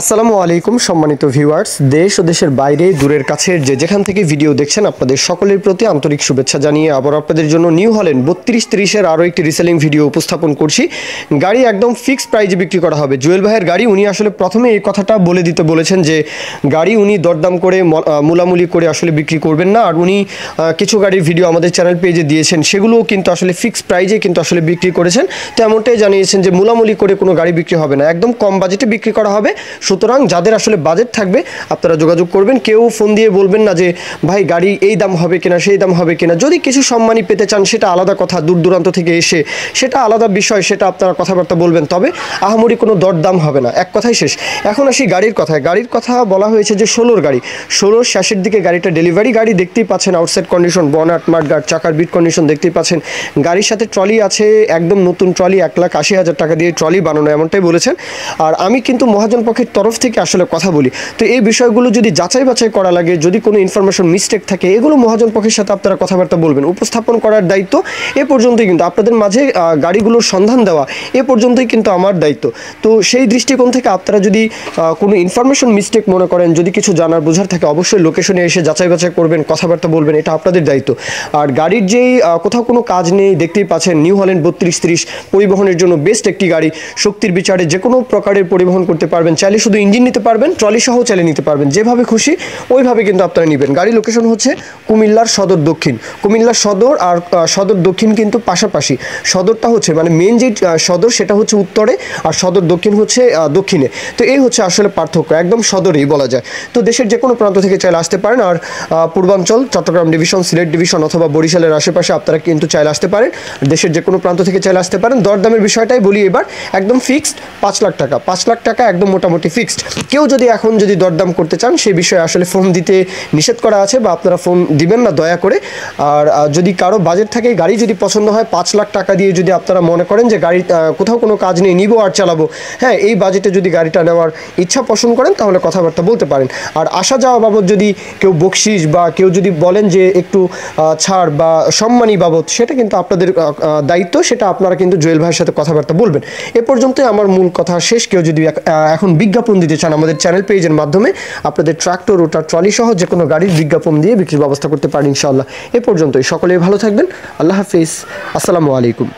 আসসালামু আলাইকুম সম্মানিত ভিউয়ার্স, দেশ ও দেশের বাইরে দূরের কাছের যেখান থেকে ভিডিও দেখছেন আপনাদের সকলের প্রতি আন্তরিক শুভেচ্ছা জানিয়ে আবার আপনাদের জন্য নিউ হল্যান্ড 3230-এর আরও একটি রিসেলিং ভিডিও উপস্থাপন করছি। গাড়ি একদম ফিক্সড প্রাইজে বিক্রি করা হবে। জুয়েল ভাইয়ের গাড়ি, উনি আসলে প্রথমে এই কথাটা বলে দিতে বলেছেন যে গাড়ি উনি দরদাম করে মুলামুলি করে আসলে বিক্রি করবেন না। আর উনি কিছু গাড়ির ভিডিও আমাদের চ্যানেল পেজে দিয়েছেন, সেগুলোও কিন্তু আসলে ফিক্সড প্রাইজে কিন্তু আসলে বিক্রি করেছেন। তো এমনটাই জানিয়েছেন যে মুলামুলি করে কোনো গাড়ি বিক্রি হবে না, একদম কম বাজেটে বিক্রি করা হবে। সুতরাং যাদের আসলে বাজেট থাকবে আপনারা যোগাযোগ করবেন। কেউ ফোন দিয়ে বলবেন না যে ভাই গাড়ি এই দাম হবে কিনা সেই দাম হবে কিনা। যদি কিছু সম্মানী পেতে চান সেটা আলাদা কথা, দূর দূরান্ত থেকে এসে সেটা আলাদা বিষয়, সেটা আপনারা কথাবার্তা বলবেন, তবে আহামরি কোনো দরদাম হবে না। এক কথাই শেষ। এখন আসি গাড়ির কথায়। গাড়ির কথা বলা হয়েছে যে 16-র গাড়ি, 16-র শেষের দিকে গাড়িটা ডেলিভারি গাড়ি। দেখতেই পাচ্ছেন আউটসাইড কন্ডিশন, বনাট মাঠগার্ড, চাকার বিট কন্ডিশন দেখতেই পাচ্ছেন। গাড়ির সাথে ট্রলি আছে, একদম নতুন ট্রলি, 1,80,000 টাকা দিয়ে ট্রলি বানানো, এমনটাই বলেছেন। আর আমি কিন্তু মহাজন পক্ষের তরফ থেকে আসলে কথা বলি, তো এই বিষয়গুলো যদি যাচাই বাছাই করা লাগে, যদি কোনো ইনফরমেশন মিস্টেক থাকে, এগুলো মহাজন পক্ষের সাথে আপনারা কথাবার্তা বলবেন। উপস্থাপন করার দায়িত্ব এ পর্যন্তই, কিন্তু আপনাদের মাঝে গাড়িগুলোর সন্ধান দেওয়া এ পর্যন্তই কিন্তু আমার দায়িত্ব। তো সেই দৃষ্টিকোণ থেকে আপনারা যদি কোনো ইনফরমেশন মিস্টেক মনে করেন, যদি কিছু জানার বোঝার থাকে, অবশ্যই লোকেশনে এসে যাচাই বাছাই করবেন, কথাবার্তা বলবেন, এটা আপনাদের দায়িত্ব। আর গাড়ির যেই কোথাও কোনো কাজ নেই, দেখতেই পাচ্ছেন নিউ হল্যান্ড 3230 পরিবহনের জন্য বেস্ট একটি গাড়ি। শক্তির বিচারে যে কোনো প্রকারের পরিবহন করতে পারবেন, চাইলে শুধু ইঞ্জিন নিতে পারবেন, ট্রলি সহ চালিয়ে নিতে পারবেন, যেভাবে খুশি ওইভাবে কিন্তু আপনারা নেবেন। গাড়ি লোকেশন হচ্ছে কুমিল্লার সদর দক্ষিণ। কুমিল্লার সদর আর সদর দক্ষিণ কিন্তু পাশাপাশি। সদরটা হচ্ছে মানে মেন যে সদর সেটা হচ্ছে উত্তরে, আর সদর দক্ষিণ হচ্ছে দক্ষিণে। তো এই হচ্ছে আসলে পার্থক্য, একদম সদরেই বলা যায়। তো দেশের যে কোনো প্রান্ত থেকে চাইলে আসতে পারেন। আর পূর্বাঞ্চল, চট্টগ্রাম ডিভিশন, সিলেট ডিভিশন অথবা বরিশালের আশেপাশে আপনারা কিন্তু চাইলে আসতে পারেন। দেশের যে কোনো প্রান্ত থেকে চাইলে আসতে পারেন। দরদামের বিষয়টাই বলি এবার, একদম ফিক্সড 5 লাখ টাকা। 5 লাখ টাকা একদম মোটামুটি ফিক্সড। কেউ যদি এখন যদি দরদাম করতে চান সেই বিষয়ে আসলে ফোন দিতে নিষেধ করা আছে, বা আপনারা ফোন দিবেন না দয়া করে। আর যদি কারো বাজেট থাকে, গাড়ি যদি পছন্দ হয়, 5 লাখ টাকা দিয়ে যদি আপনারা মনে করেন যে গাড়ি কোথাও কোনো কাজ নেই, নিবো আর চালাবো, হ্যাঁ, এই বাজেটে যদি গাড়িটা নেওয়ার ইচ্ছা পোষণ করেন তাহলে কথাবার্তা বলতে পারেন। আর আসা যাওয়া বাবদ যদি কেউ বকশিস বা কেউ যদি বলেন যে একটু ছাড় বা সম্মানী বাবদ, সেটা কিন্তু আপনাদের দায়িত্ব, সেটা আপনারা কিন্তু জুয়েল ভাইয়ের সাথে কথাবার্তা বলবেন। এ পর্যন্তই আমার মূল কথা শেষ। কেউ যদি এখন বিজ্ঞাপন দিতে চান আমাদের চ্যানেল পেজের মাধ্যমে, আপনাদের ট্রাক্টর, রোটার, ট্রলি সহ যে কোনো গাড়ির বিজ্ঞাপন দিয়ে বিক্রির ব্যবস্থা করতে পারেন ইনশাআল্লাহ। এ পর্যন্তই। সকলেই ভালো থাকবেন। আল্লাহ হাফিজ। আসসালামু আলাইকুম।